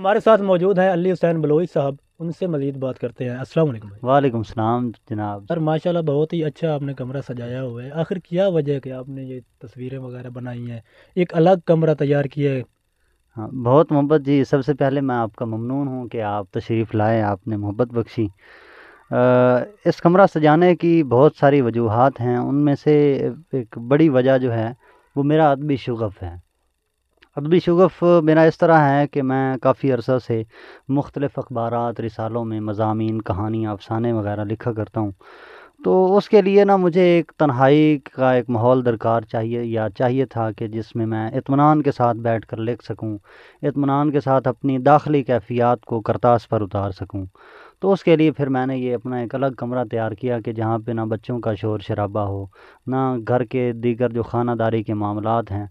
ہمارے ساتھ موجود ہیں علی حسین بلوچ صاحب، ان سے مزید بات کرتے ہیں۔ السلام علیکم بھائی۔ وعلیکم السلام جناب۔ سر ماشاءاللہ بہت ہی اچھا آپ نے کمرہ سجایا ہوا ہے، آخر کیا وجہ ہے کہ آپ نے یہ تصویریں وغیرہ بنائی ہیں، ایک الگ کمرہ تیار کیا ہے؟ ہاں بہت محبت جی، سب سے پہلے میں آپ کا ممنون ہوں کہ آپ تشریف لائے، آپ نے محبت بخشی۔ اس کمرہ سجانے کی بہت ساری وجوہات ہیں، ان میں سے ایک بڑی وجہ جو ہے وہ میرا ادبی شغف ہے۔ ادبی شغف میرا اس طرح ہے کہ میں کافی عرصہ سے مختلف اخبارات، رسالوں میں مضامین، کہانیاں، افسانے وغیرہ لکھا کرتا ہوں۔ تو اس کے لیے نا مجھے ایک تنہائی کا ایک ماحول درکار چاہیے تھا کہ جس میں اطمینان کے ساتھ بیٹھ کر لکھ سکوں، اطمینان کے ساتھ اپنی داخلی کیفیات کو کرتاس پر اتار سکوں۔ تو اس کے لیے پھر میں نے یہ اپنا ایک الگ کمرہ تیار کیا کہ جہاں پہ نہ بچوں کا شور شرابہ ہو، نہ گھر کے دیگر جو خانہ داری کے معاملات ہیں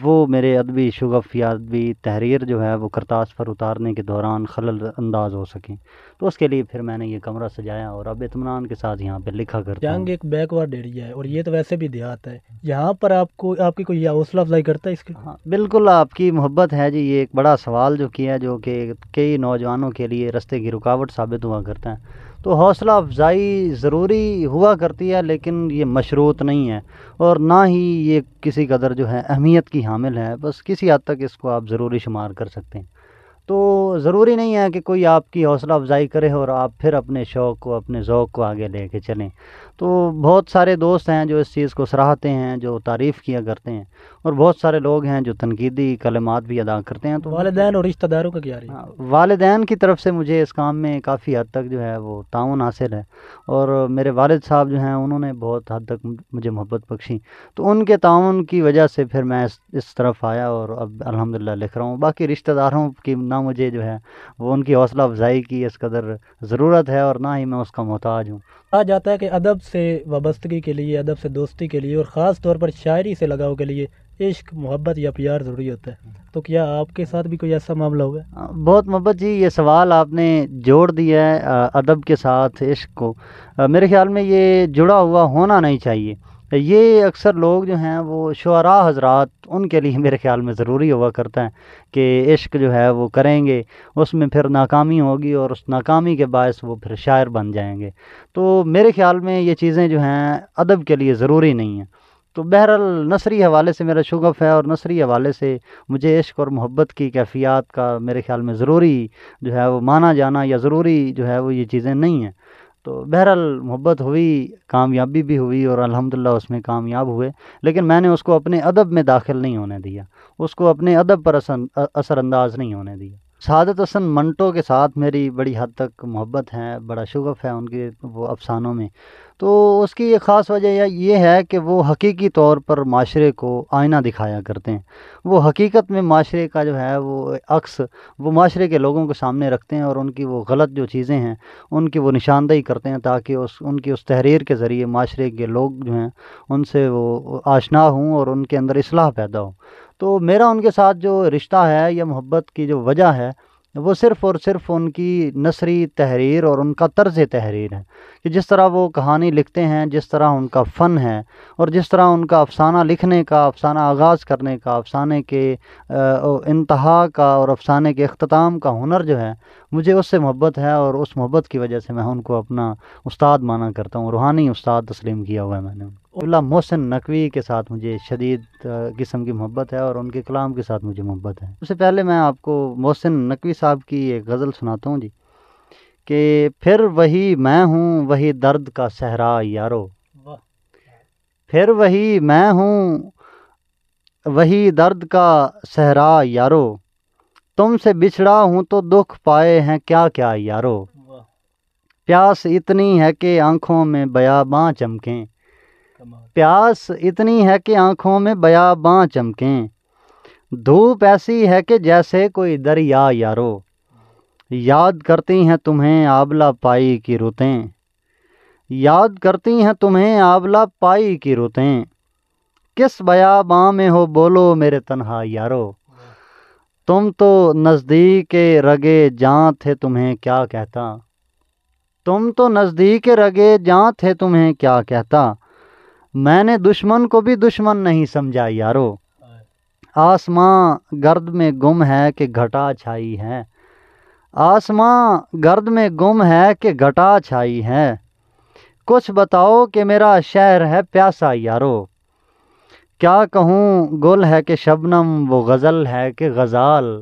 وہ میرے ادبی شغف یا ادبی تحریر جو ہے وہ کرتاس پر اتارنے کے دوران خلل انداز ہو سکیں۔ تو اس کے لیے پھر میں نے یہ کمرہ سجایا اور اب اطمینان کے ساتھ یہاں پہ لکھا کرتا ہوں۔ جنگ ایک بیک وارڈ ایریا ہے اور یہ تو ویسے بھی دیہات ہے، یہاں پر آپ کی کوئی یہ حوصلہ افزائی کرتا ہے اس کی؟ ہاں بالکل، آپ کی محبت ہے جی، یہ ایک بڑا سوال جو کیا ہے، جو کہ کئی نوجوانوں کے لیے رستے کی رکاوٹ ثابت ہوا کرتا ہے۔ تو حوصلہ افزائی ضروری ہوا کرتی ہے، لیکن یہ مشروط نہیں ہے اور نہ ہی یہ کسی قدر جو ہے اہمیت کی حامل ہے، بس کسی حد تک اس کو آپ ضروری شمار کر سکتے ہیں۔ تو ضروری نہیں ہے کہ کوئی آپ کی حوصلہ افزائی کرے اور آپ پھر اپنے شوق کو، اپنے ذوق کو آگے لے کے چلیں۔ تو بہت سارے دوست ہیں جو اس چیز کو سراہتے ہیں، جو تعریف کیا کرتے ہیں، اور بہت سارے لوگ ہیں جو تنقیدی کلمات بھی ادا کرتے ہیں۔ تو والدین اور رشتہ داروں کا کیا رہی؟ ہاں، والدین کی طرف سے مجھے اس کام میں کافی حد تک جو ہے وہ تعاون حاصل ہے، اور میرے والد صاحب جو ہیں انہوں نے بہت حد تک مجھے محبت بخشی، تو ان کے تعاون کی وجہ سے پھر میں اس طرف آیا اور اب الحمدللہ لکھ رہا ہوں۔ باقی رشتہ داروں کی نہ مجھے جو ہے وہ ان کی حوصلہ افزائی کی اس قدر ضرورت ہے اور نہ ہی میں اس کا محتاج ہوں۔ کہا جاتا ہے کہ ادب سے وابستگی کے لیے، ادب سے دوستی کے لیے اور خاص طور پر شاعری سے لگاؤ کے لیے عشق، محبت یا پیار ضروری ہوتا ہے، تو کیا آپ کے ساتھ بھی کوئی ایسا معاملہ ہوگا؟ بہت محبت جی، یہ سوال آپ نے جوڑ دیا ہے ادب کے ساتھ عشق کو۔ میرے خیال میں یہ جڑا ہوا ہونا نہیں چاہیے۔ یہ اکثر لوگ جو ہیں وہ شعراء حضرات، ان کے لیے میرے خیال میں ضروری ہوا کرتا ہے کہ عشق جو ہے وہ کریں گے، اس میں پھر ناکامی ہوگی اور اس ناکامی کے باعث وہ پھر شاعر بن جائیں گے۔ تو میرے خیال میں یہ چیزیں جو ہیں ادب کے لیے ضروری نہیں ہیں۔ تو بہرحال نثری حوالے سے میرا شغف ہے اور نثری حوالے سے مجھے عشق اور محبت کی کیفیات کا میرے خیال میں ضروری جو ہے وہ مانا جانا یا ضروری جو ہے وہ یہ چیزیں نہیں ہیں۔ تو بہرحال محبت ہوئی، کامیابی بھی ہوئی اور الحمدللہ اس میں کامیاب ہوئے، لیکن میں نے اس کو اپنے ادب میں داخل نہیں ہونے دیا، اس کو اپنے ادب پر اثر انداز نہیں ہونے دیا۔ سعادت حسن منٹو کے ساتھ میری بڑی حد تک محبت ہے، بڑا شغف ہے ان کے وہ افسانوں میں۔ تو اس کی ایک خاص وجہ یہ ہے کہ وہ حقیقی طور پر معاشرے کو آئینہ دکھایا کرتے ہیں۔ وہ حقیقت میں معاشرے کا جو ہے وہ عکس وہ معاشرے کے لوگوں کے سامنے رکھتے ہیں اور ان کی وہ غلط جو چیزیں ہیں ان کی وہ نشاندہی کرتے ہیں، تاکہ ان کی اس تحریر کے ذریعے معاشرے کے لوگ جو ہیں ان سے وہ آشنا ہوں اور ان کے اندر اصلاح پیدا ہو۔ تو میرا ان کے ساتھ جو رشتہ ہے یا محبت کی جو وجہ ہے وہ صرف اور صرف ان کی نثری تحریر اور ان کا طرز تحریر ہے، کہ جس طرح وہ کہانی لکھتے ہیں، جس طرح ان کا فن ہے، اور جس طرح ان کا افسانہ لکھنے کا، افسانہ آغاز کرنے کا، افسانے کے انتہا کا اور افسانے کے اختتام کا ہنر جو ہے، مجھے اس سے محبت ہے اور اس محبت کی وجہ سے میں ان کو اپنا استاد مانا کرتا ہوں، روحانی استاد تسلیم کیا ہوا ہے میں نے ان کو۔ اللہ محسن نقوی کے ساتھ مجھے شدید قسم کی محبت ہے اور ان کے کلام کے ساتھ مجھے محبت ہے۔ سب سے پہلے میں آپ کو محسن نقوی صاحب کی ایک غزل سناتا ہوں جی، کہ پھر وہی میں ہوں وہی درد کا صحرا یارو، پھر وہی میں ہوں وہی درد کا صحرا یارو، تم سے بچھڑا ہوں تو دکھ پائے ہیں کیا کیا یارو، پیاس اتنی ہے کہ آنکھوں میں بیاباں چمکیں، پیاس اتنی ہے کہ آنکھوں میں بیاباں چمکیں، دھوپ ایسی ہے کہ جیسے کوئی دریا یارو، یاد کرتی ہیں تمہیں آبلہ پائی کی رتیں، یاد کرتی ہیں تمہیں آبلہ پائی کی رتیں، کس بیاباں میں ہو بولو میرے تنہا یارو، تم تو نزدیک رگے جاں تھے تمہیں کیا کہتا، تم تو نزدیک رگے جاں تھے تمہیں کیا کہتا، میں نے دشمن کو بھی دشمن نہیں سمجھا یارو، آسماں گرد میں گم ہے کہ گھٹا چھائی ہے، آسماں گرد میں گم ہے کہ گھٹا چھائی ہے، کچھ بتاؤ کہ میرا شہر ہے پیاسا یارو، کیا کہوں گل ہے کہ شبنم وہ غزل ہے کہ غزال،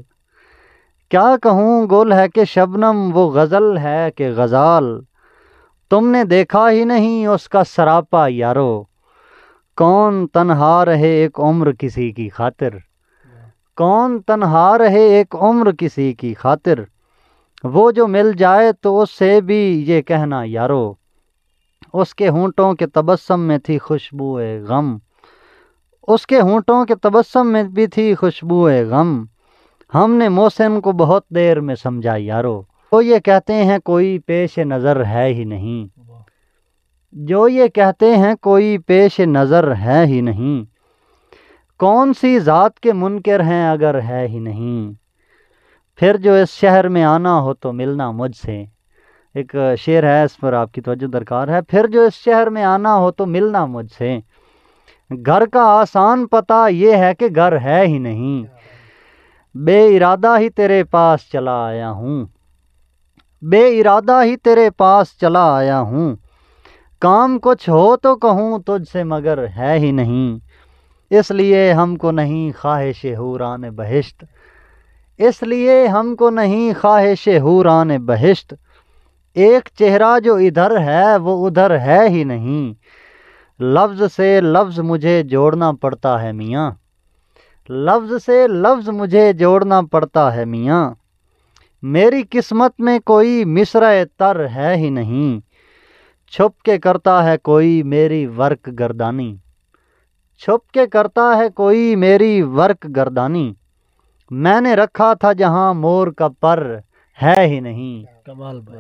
کیا کہوں گل ہے کہ شبنم وہ غزل ہے کہ غزال، تم نے دیکھا ہی نہیں اس کا سراپا یارو، کون تنہا رہے ایک عمر کسی کی خاطر، کون تنہا رہے ایک عمر کسی کی خاطر، وہ جو مل جائے تو اس سے بھی یہ کہنا یارو، اس کے ہونٹوں کے تبسم میں تھی خوشبو غم، اس کے ہونٹوں کے تبسم میں بھی تھی خوشبو غم، ہم نے محسن کو بہت دیر میں سمجھا یارو، تو یہ کہتے ہیں کوئی پیش نظر ہے ہی نہیں، جو یہ کہتے ہیں کوئی پیش نظر ہے ہی نہیں، کون سی ذات کے منکر ہیں اگر ہے ہی نہیں، پھر جو اس شہر میں آنا ہو تو ملنا مجھ سے، ایک شعر ہے اس پر آپ کی توجہ درکار ہے، پھر جو اس شہر میں آنا ہو تو ملنا مجھ سے، گھر کا آسان پتہ یہ ہے کہ گھر ہے ہی نہیں، بے ارادہ ہی تیرے پاس چلا آیا ہوں، بے ارادہ ہی تیرے پاس چلا آیا ہوں، کام کچھ ہو تو کہوں تجھ سے مگر ہے ہی نہیں، اس لیے ہم کو نہیں خواہش حوران بہشت، اس لیے ہم کو نہیں خواہش حوران بہشت، ایک چہرہ جو ادھر ہے وہ ادھر ہے ہی نہیں، لفظ سے لفظ مجھے جوڑنا پڑتا ہے میاں، لفظ سے لفظ مجھے جوڑنا پڑتا ہے میاں، میری قسمت میں کوئی مصرع تر ہے ہی نہیں، چھپ کے کرتا ہے کوئی میری ورک گردانی، چھپ کے کرتا ہے کوئی میری ورک گردانی، میں نے رکھا تھا جہاں مور کا پر ہے ہی نہیں۔ کمال بات۔